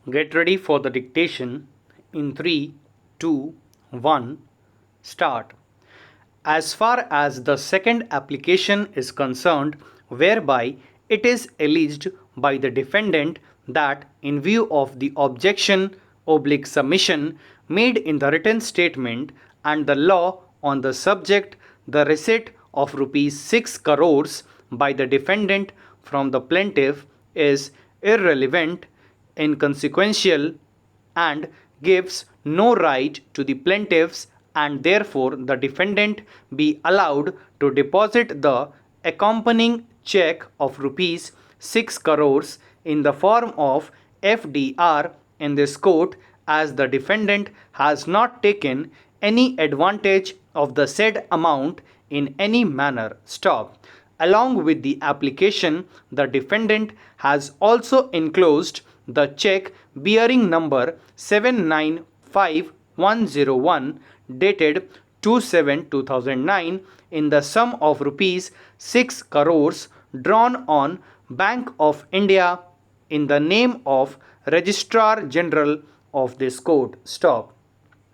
Get ready for the dictation in 3, 2, 1, start. As far as the second application is concerned, whereby it is alleged by the defendant that in view of the objection oblique submission made in the written statement and the law on the subject, the receipt of rupees 6 crores by the defendant from the plaintiff is irrelevant, inconsequential, and gives no right to the plaintiffs, and therefore the defendant be allowed to deposit the accompanying check of rupees 6 crores in the form of FDR in this court, as the defendant has not taken any advantage of the said amount in any manner. Stop. Along with the application, the defendant has also enclosed the check bearing number 795101 dated 27/2009 in the sum of rupees 6 crores drawn on Bank of India in the name of Registrar General of this court. Stop.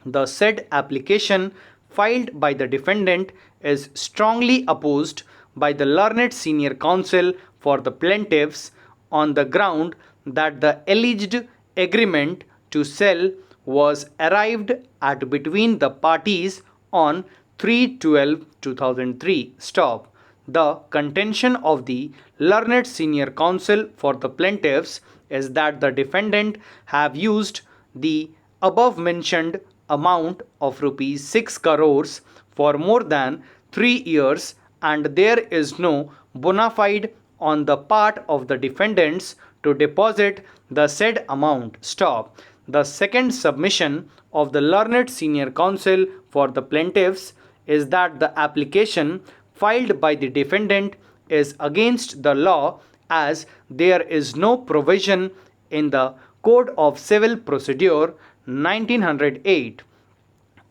The said application filed by the defendant is strongly opposed by the learned senior counsel for the plaintiffs on the ground that the alleged agreement to sell was arrived at between the parties on 3/12/2003. Stop. The contention of the learned senior counsel for the plaintiffs is that the defendant have used the above mentioned amount of rupees 6 crores for more than 3 years, and there is no bona fide on the part of the defendants to deposit the said amount. Stop. The second submission of the learned senior counsel for the plaintiffs is that the application filed by the defendant is against the law, as there is no provision in the Code of Civil Procedure 1908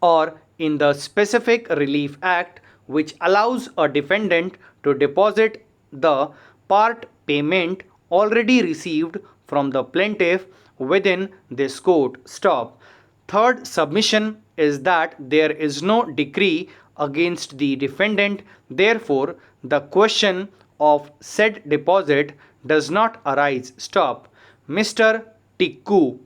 or in the Specific Relief Act which allows a defendant to deposit the part payment already received from the plaintiff within this court. Stop. Third submission is that there is no decree against the defendant, therefore the question of said deposit does not arise. Stop. Mr. Tikku,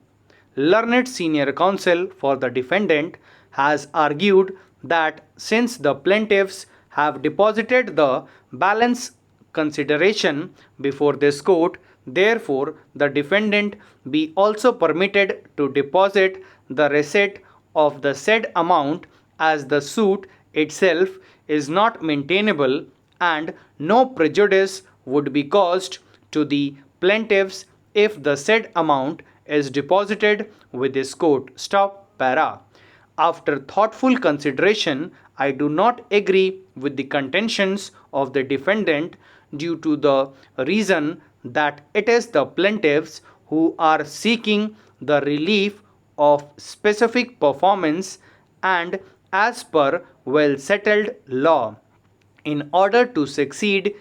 learned senior counsel for the defendant, has argued that since the plaintiffs have deposited the balance consideration before this court, therefore the defendant be also permitted to deposit the receipt of the said amount, as the suit itself is not maintainable and no prejudice would be caused to the plaintiffs if the said amount is deposited with this court. Stop. Para. After thoughtful consideration, I do not agree with the contentions of the defendant due to the reason that it is the plaintiffs who are seeking the relief of specific performance, and as per well settled law, in order to succeed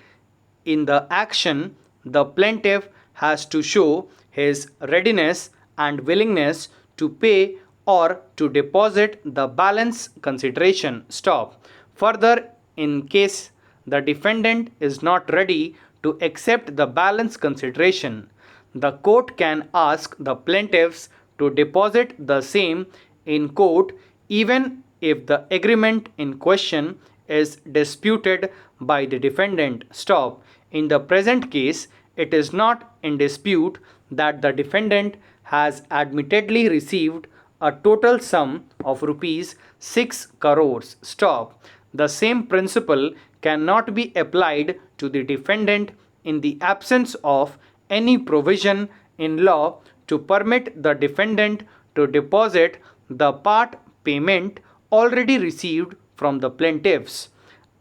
in the action, the plaintiff has to show his readiness and willingness to pay or to deposit the balance consideration. Stop. Further, in case the defendant is not ready to accept the balance consideration, the court can ask the plaintiffs to deposit the same in court even if the agreement in question is disputed by the defendant. Stop. In the present case, it is not in dispute that the defendant has admittedly received a total sum of rupees 6 crores. Stop. The same principle cannot be applied to the defendant in the absence of any provision in law to permit the defendant to deposit the part payment already received from the plaintiffs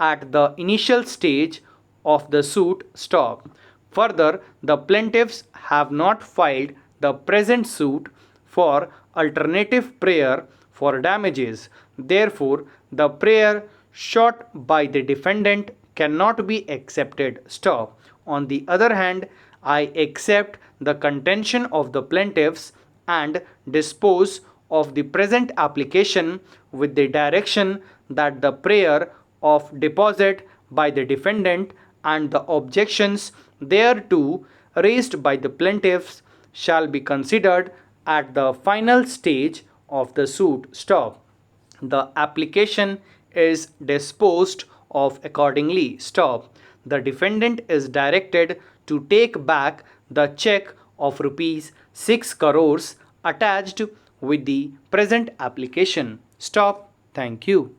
at the initial stage of the suit. Stop. Further, the plaintiffs have not filed the present suit for alternative prayer for damages. Therefore, the prayer sought by the defendant cannot be accepted. Stop. On the other hand, I accept the contention of the plaintiffs and dispose of the present application with the direction that the prayer of deposit by the defendant and the objections thereto raised by the plaintiffs shall be considered at the final stage of the suit. Stop. The application is disposed of accordingly. Stop. The defendant is directed to take back the check of rupees 6 crores attached with the present application. Stop. Thank you.